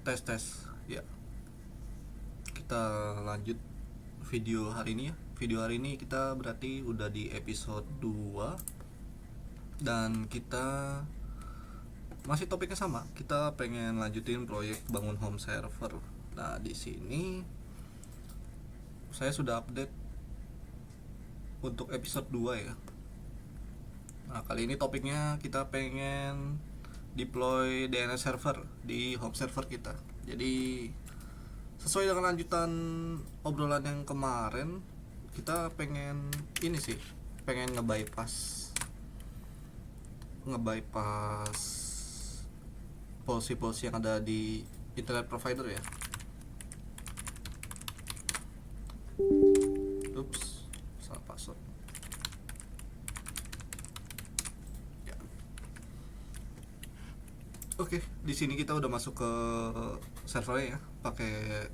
Tes tes ya. Kita lanjut video hari ini ya. Video hari ini kita berarti udah di episode 2 dan kita masih topiknya sama. Kita pengen lanjutin proyek bangun home server. Nah, di sini saya sudah update untuk episode 2 ya. Nah, kali ini topiknya kita pengen deploy DNS server di home server kita. Jadi sesuai dengan lanjutan obrolan yang kemarin, kita pengen ini sih, pengen ngebypass policy-policy yang ada di internet provider ya. Ups, salah password. Ya. Oke, di sini kita udah masuk ke servernya ya, pakai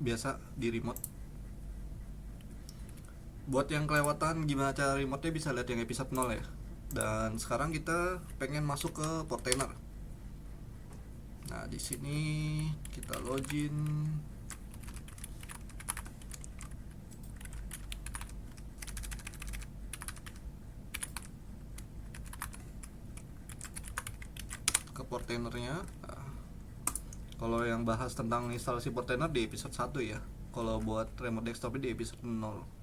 biasa di remote. Buat yang kelewatan gimana cara remote-nya bisa lihat yang episode 0 ya. Dan sekarang kita pengen masuk ke Portainer. Nah, di sini kita login. Ke Portainernya. Nah, kalau yang bahas tentang instalasi Portainer di episode 1 ya. Kalau buat remote desktop di episode 0.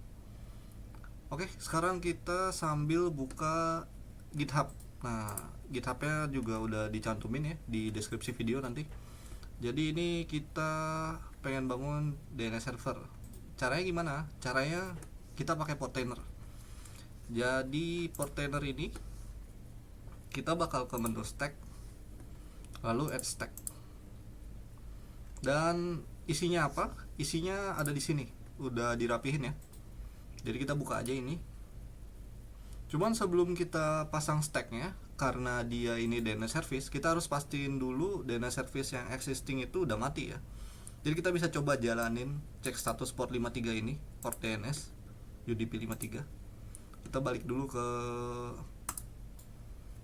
Oke, sekarang kita sambil buka GitHub. Nah, GitHub-nya juga udah dicantumin ya di deskripsi video nanti. Jadi ini kita pengen bangun DNS server. Caranya gimana? Caranya kita pakai Portainer. Jadi Portainer ini kita bakal ke menu stack, lalu add stack. Dan isinya apa? Isinya ada di sini. Udah dirapihin ya. Jadi kita buka aja ini. Cuman sebelum kita pasang stacknya, karena dia ini DNS service, kita harus pastiin dulu DNS service yang existing itu udah mati ya. Jadi kita bisa coba jalanin cek status port 53 ini, port DNS UDP 53. Kita balik dulu ke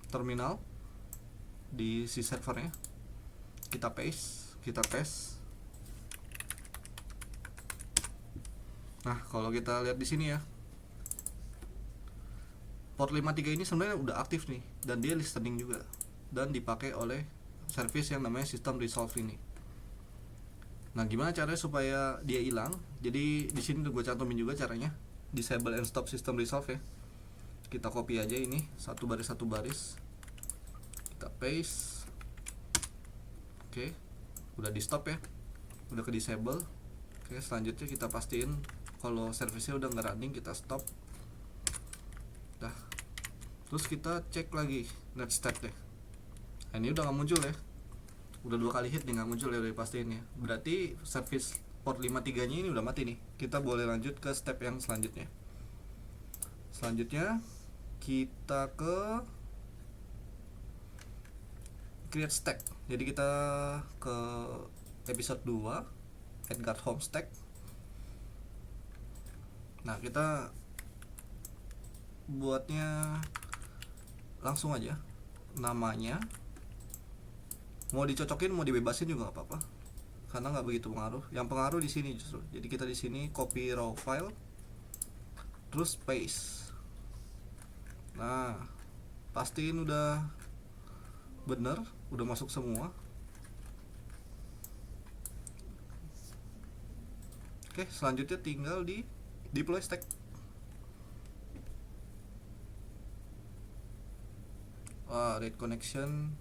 terminal di si servernya. Kita paste, kita paste. Nah, kalau kita lihat di sini ya, port 53 ini sebenarnya udah aktif nih, dan dia listening juga, dan dipakai oleh service yang namanya System Resolve ini. Nah, gimana caranya supaya dia hilang? Jadi di sini gue cantumin juga caranya, disable and stop System Resolve ya. Kita copy aja ini satu baris, kita paste. Oke, udah di stop ya, udah ke disable. Oke, selanjutnya kita pastiin kalau service-nya udah nggak running, kita stop. Dah. Terus kita cek lagi net stat deh. Nah, ini udah nggak muncul ya. Udah 2 kali hit nih nggak muncul ya, udah pastiin ya. Berarti service port 53 nya ini udah mati nih. Kita boleh lanjut ke step yang selanjutnya. Selanjutnya kita ke create stack. Jadi kita ke episode 2 Edgar Home Stack. Nah, kita buatnya langsung aja, namanya mau dicocokin mau dibebasin juga nggak apa-apa, karena nggak begitu pengaruh. Yang pengaruh di sini justru. Jadi kita di sini copy raw file, terus paste. Nah, pastiin udah bener, udah masuk semua. Oke, selanjutnya tinggal di deploy stack. Rate connection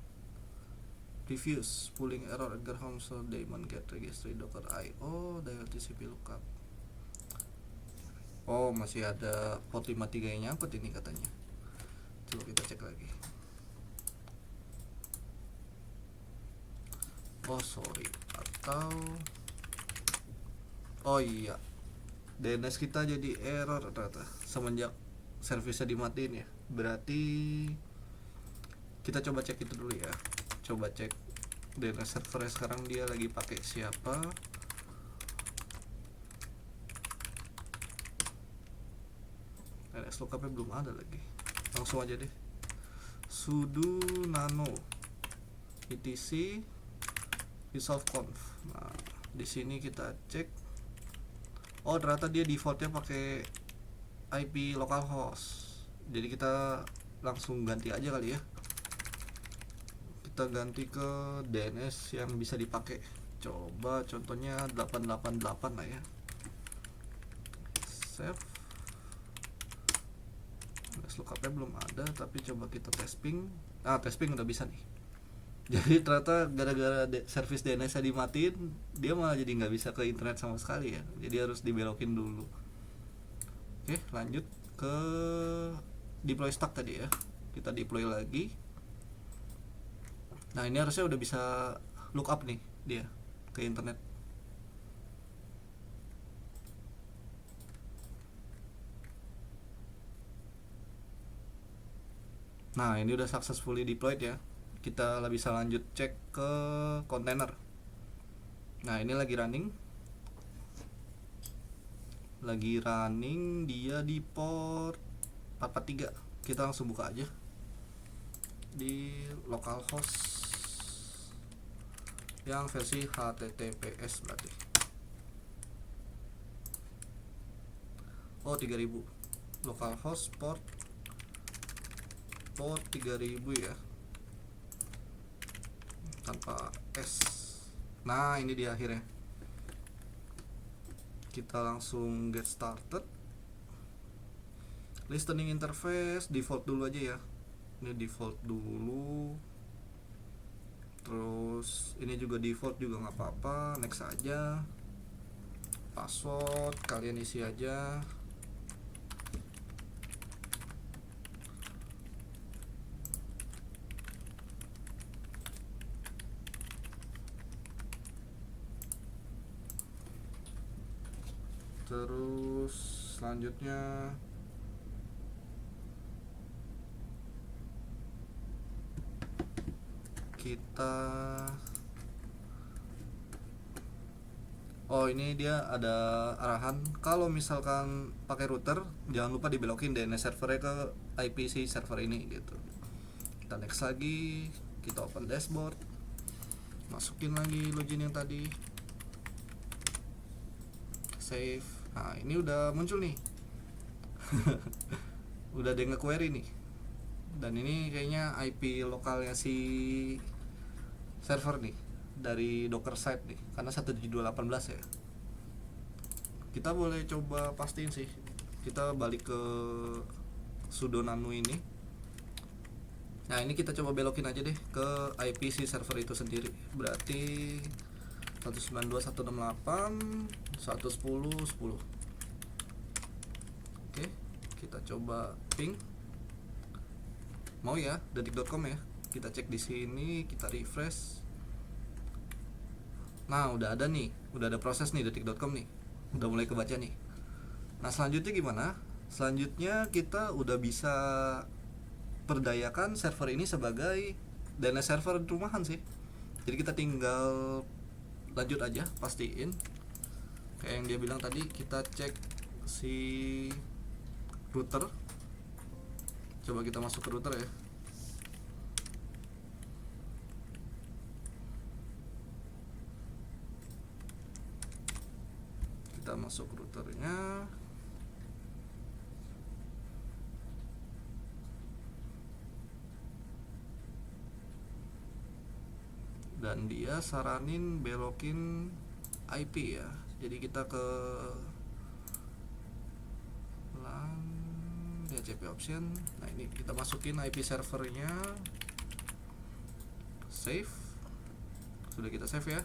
refuse pulling error Edgar Home so daemon get registry docker io dial TCP lookup. Oh, masih ada port 53 yang nyangkut ini katanya. Coba kita cek lagi. Oh sorry, atau oh iya, DNS kita jadi error ternyata semenjak servisnya dimatiin ya. Berarti kita coba cek itu dulu ya. Coba cek DNS servernya sekarang dia lagi pakai siapa. DNS lookupnya belum ada lagi. Langsung aja deh, sudo nano etc resolve conf. Nah, di sini kita cek. Oh, ternyata dia defaultnya pakai IP localhost. Jadi kita langsung ganti aja kali ya. Kita ganti ke DNS yang bisa dipakai. Coba contohnya 888 lah ya. Save. Lookupnya belum ada, tapi coba kita testing. Testing udah bisa nih. Jadi ternyata gara-gara service DNS-nya dimatiin, dia malah jadi nggak bisa ke internet sama sekali ya. Jadi harus dibelokin dulu. Oke, lanjut ke deploy stack tadi ya. Kita deploy lagi. Nah, ini harusnya udah bisa lookup nih dia ke internet. Nah, ini udah successfully deployed ya. Kita bisa lanjut cek ke kontainer. Nah, ini lagi running. Dia di port 443. Kita langsung buka aja di localhost yang versi HTTPS berarti. Oh, 3000. Localhost port 3000 ya, tanpa S. Nah, ini dia akhirnya. Kita langsung get started. Listening interface default dulu aja ya. Ini default dulu. Terus ini juga default juga nggak apa-apa. Next aja. Password kalian isi aja. Terus selanjutnya kita ini dia ada arahan kalau misalkan pakai router jangan lupa dibelokin DNS servernya ke IP si server ini gitu. Kita next lagi, kita open dashboard, masukin lagi login yang tadi, save. Nah, ini udah muncul nih. Udah ada yang nge-query nih. Dan ini kayaknya IP lokalnya si server nih, dari Docker site nih, karena 172.18 ya. Kita boleh coba pastiin sih. Kita balik ke sudo nano ini. Nah, ini kita coba belokin aja deh ke IP si server itu sendiri. Berarti 192.168.110.10. Oke, kita coba ping. Mau ya, detik.com ya. Kita cek di sini, kita refresh. Nah, udah ada nih, udah ada proses nih detik.com nih. Udah mulai kebaca nih. Nah, selanjutnya gimana? Selanjutnya kita udah bisa perdayakan server ini sebagai DNS server rumahan sih. Jadi kita tinggal lanjut aja, pastiin kayak yang dia bilang tadi. Kita cek si router. Coba kita masuk ke router ya. Kita masuk routernya. Dan dia saranin belokin IP ya. Jadi kita ke DHCP option. Nah, ini kita masukin IP servernya. Save. Sudah kita save ya.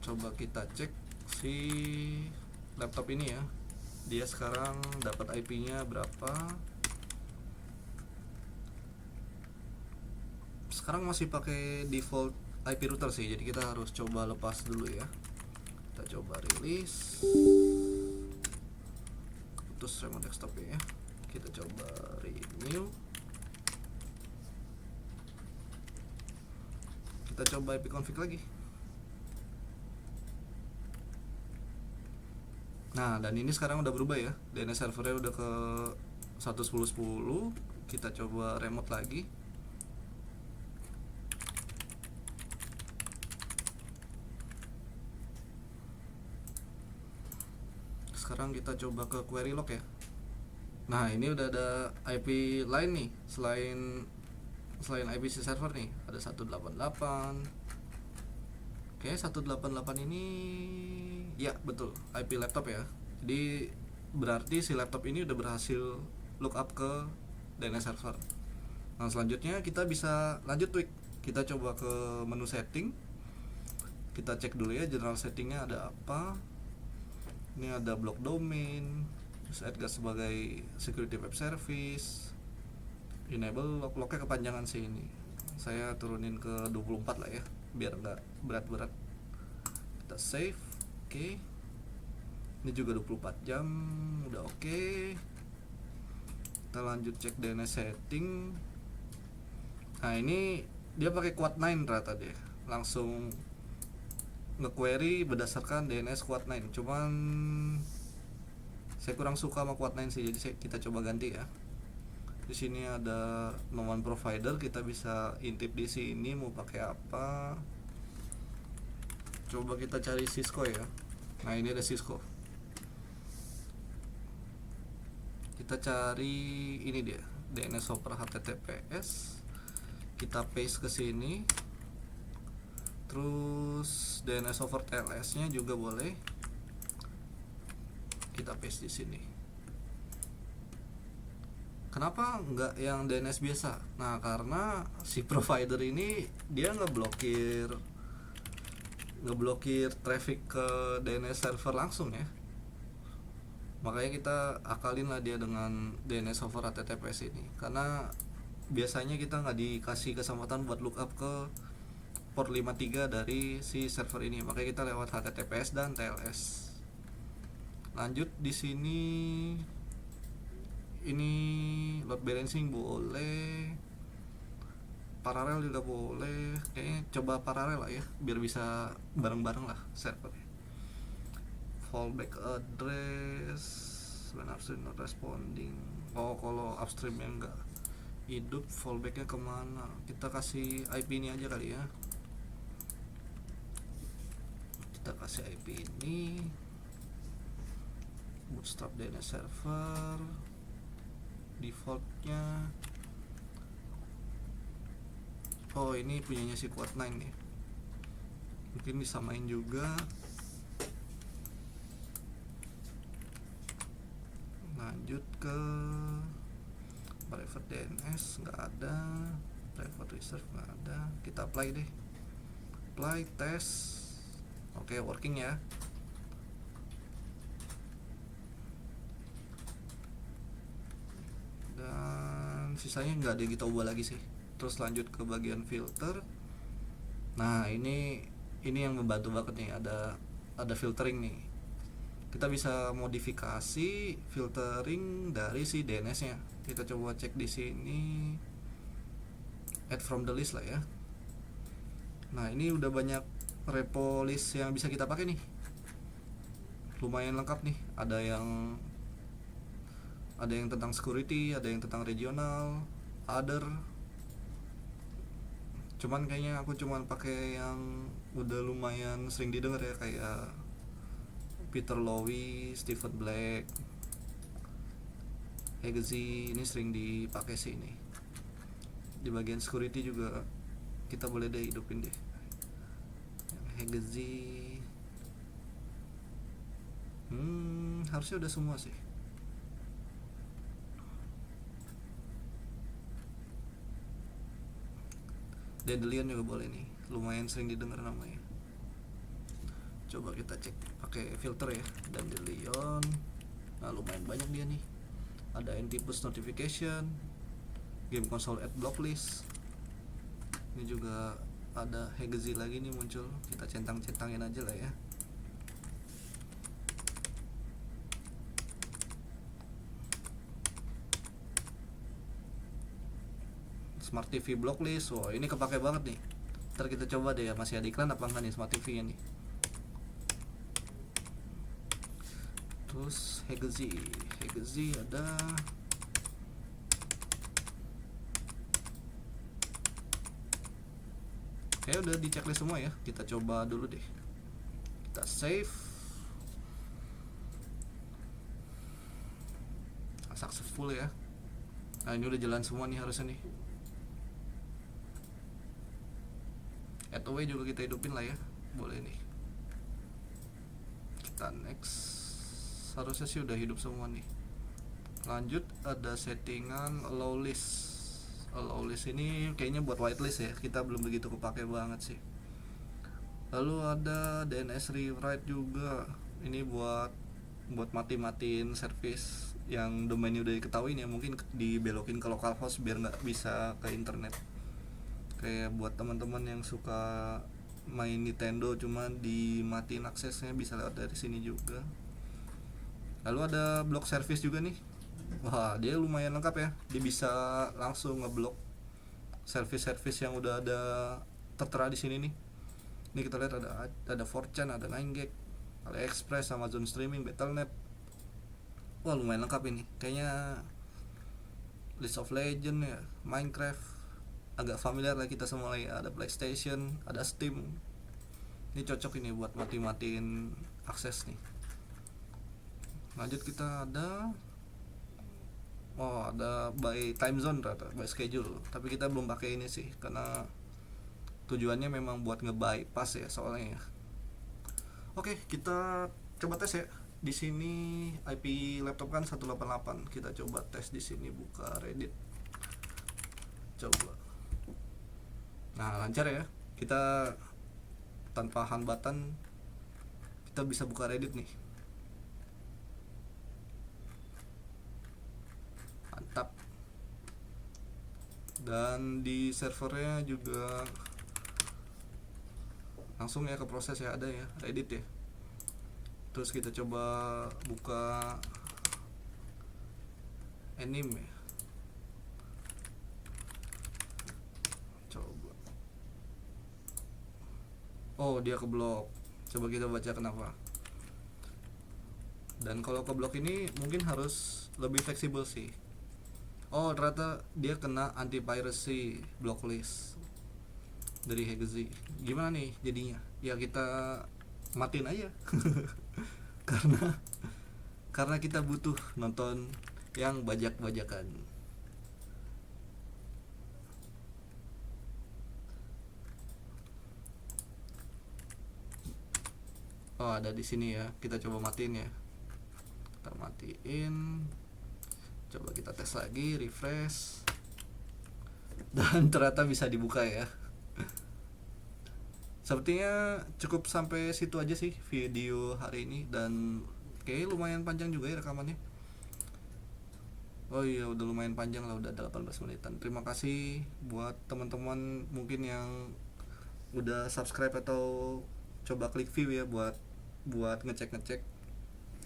Coba kita cek si laptop ini ya. Dia sekarang dapat IP-nya berapa? Sekarang masih pakai default IP router sih, jadi kita harus coba lepas dulu ya. Kita coba release, putus remote desktop ya. Kita coba renew. Kita coba IP config lagi. Nah, dan ini sekarang udah berubah ya. DNS servernya udah ke 110.10. Kita coba remote lagi. sekarang kita coba ke query log ya. Nah, ini udah ada IP lain nih selain IPC server nih. Ada 188. Oke, 188 ini ya betul IP laptop ya. Jadi berarti si laptop ini udah berhasil lookup ke DNS server. Nah, selanjutnya kita bisa lanjut tweak. Kita coba ke menu setting. Kita cek dulu ya general settingnya ada apa. Ini ada block domain, terus add sebagai security web service, enable lognya kepanjangan sih ini. Saya turunin ke 24 lah ya, biar nggak berat-berat. Kita save, oke. Ini juga 24 jam, udah oke. Kita lanjut cek DNS setting. Nah, ini dia pakai Quad9 rata deh, langsung nge-query berdasarkan DNS Quad9. Cuman saya kurang suka sama Quad9 sih, jadi kita coba ganti ya. Di sini ada known provider, kita bisa intip di sini mau pakai apa. Coba kita cari Cisco ya. Nah, ini ada Cisco. Kita cari ini dia, DNS over HTTPS. Kita paste ke sini. Terus DNS over TLS-nya juga boleh. Kita paste di sini. Kenapa nggak yang DNS biasa? Nah, karena si provider ini dia ngeblokir traffic ke DNS server langsung ya. Makanya kita akalin lah dia dengan DNS over HTTPS ini. Karena biasanya kita nggak dikasih kesempatan buat lookup ke port 53 dari si server ini, makanya kita lewat HTTPS dan TLS. Lanjut di sini, ini load balancing boleh, paralel juga boleh. Kayaknya coba paralel lah ya, biar bisa bareng-bareng lah server. Fallback address when upstream not responding. Oh, kalau upstreamnya enggak hidup, fallbacknya kemana? Kita kasih IP ini aja kali ya. Kita kasih IP ini, bootstrap DNS server, defaultnya. Oh, ini punyanya si Quad9 nih, mungkin disamain juga. Lanjut ke private DNS, nggak ada. Private reserve nggak ada. Kita apply deh, apply test. Oke, working ya. Dan sisanya nggak ada yang kita ubah lagi sih. Terus lanjut ke bagian filter. Nah, ini yang membantu banget nih, ada filtering nih. Kita bisa modifikasi filtering dari si DNS-nya. Kita coba cek di sini, add from the list lah ya. Nah, ini udah banyak repo list yang bisa kita pakai nih, lumayan lengkap nih. Ada yang tentang security, ada yang tentang regional, other. Cuman kayaknya aku cuman pakai yang udah lumayan sering didengar ya, kayak Peter Lowy, Stephen Black, Hegazy. Ini sering dipakai sih ini. Di bagian security juga kita boleh deh hidupin deh Hegazy. Harusnya udah semua sih. Dandelion juga boleh nih, lumayan sering didengar namanya. Coba kita cek pakai filter ya, Dandelion. Nah, lumayan banyak dia nih. Ada anti-push notification, game console add block list. Ini juga ada Hegazy lagi nih muncul. Kita centang-centangin aja lah ya. Smart TV block list. Wah, ini kepake banget nih. Ntar kita coba deh ya, masih ada iklan apa enggak nih Smart TV nya nih. Terus Hegazy ada. Oke, udah di checklist semua ya. Kita coba dulu deh. Kita save. successful ya. Nah ini udah jalan semua nih harusnya nih. Add away juga kita hidupin lah ya, boleh nih. Kita next, harusnya sih udah hidup semua nih. Lanjut ada settingan allow list. Allow list ini kayaknya buat whitelist ya, kita belum begitu kepake banget sih. Lalu ada DNS rewrite juga, ini buat mati-matiin service yang domainnya udah diketahui ya, mungkin dibelokin ke localhost biar nggak bisa ke internet. Kayak buat teman-teman yang suka main Nintendo cuman dimatiin aksesnya, bisa lewat dari sini juga. Lalu ada block service juga nih. Wah, dia lumayan lengkap ya. Dia bisa langsung ngeblok service-service yang udah ada tertera di sini nih. Ini kita lihat ada 4chan, ada 9gag, AliExpress, Amazon Streaming, Battle.net. Wah, lumayan lengkap ini. Kayaknya League of Legends ya, Minecraft. Agak familiar lah kita semua lagi. Ada PlayStation, ada Steam. Ini cocok ini buat mati-matiin akses nih. Lanjut kita ada by time zone rata, by schedule. Tapi kita belum pakai ini sih karena tujuannya memang buat nge-bypass ya soalnya ya. Oke, kita coba tes ya. Di sini IP laptop kan 188. Kita coba tes di sini, buka Reddit. Coba. Nah, lancar ya. Kita tanpa hambatan kita bisa buka Reddit nih. Mantap. Dan di servernya juga langsung ya ke proses ya, ada ya Reddit ya. Terus kita coba buka anime ya. Coba. Oh, dia keblok. Coba kita baca kenapa. Dan kalau keblok ini mungkin harus lebih fleksibel sih. Oh, ternyata dia kena anti piracy blacklist dari Hexi. Gimana nih jadinya? Ya kita matiin aja. karena kita butuh nonton yang bajak-bajakan. Oh, ada di sini ya. Kita coba matiin ya. Kita matiin. Coba kita tes lagi, refresh. Dan ternyata bisa dibuka ya. Sepertinya cukup sampai situ aja sih video hari ini, dan kayaknya lumayan panjang juga ya rekamannya. Oh iya, udah lumayan panjang lah, udah 18 menitan. Terima kasih buat teman-teman mungkin yang udah subscribe atau coba klik view ya buat ngecek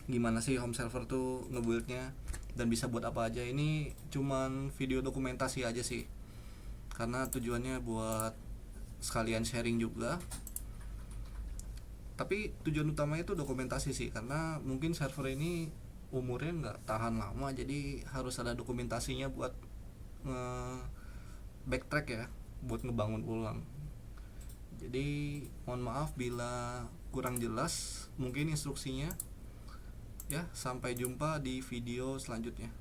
gimana sih home server tuh ngebuildnya dan bisa buat apa aja. Ini cuman video dokumentasi aja sih, karena tujuannya buat sekalian sharing juga. Tapi tujuan utamanya itu dokumentasi sih, karena mungkin server ini umurnya nggak tahan lama, jadi harus ada dokumentasinya buat backtrack ya, buat ngebangun ulang. Jadi mohon maaf bila kurang jelas mungkin instruksinya ya. Sampai jumpa di video selanjutnya.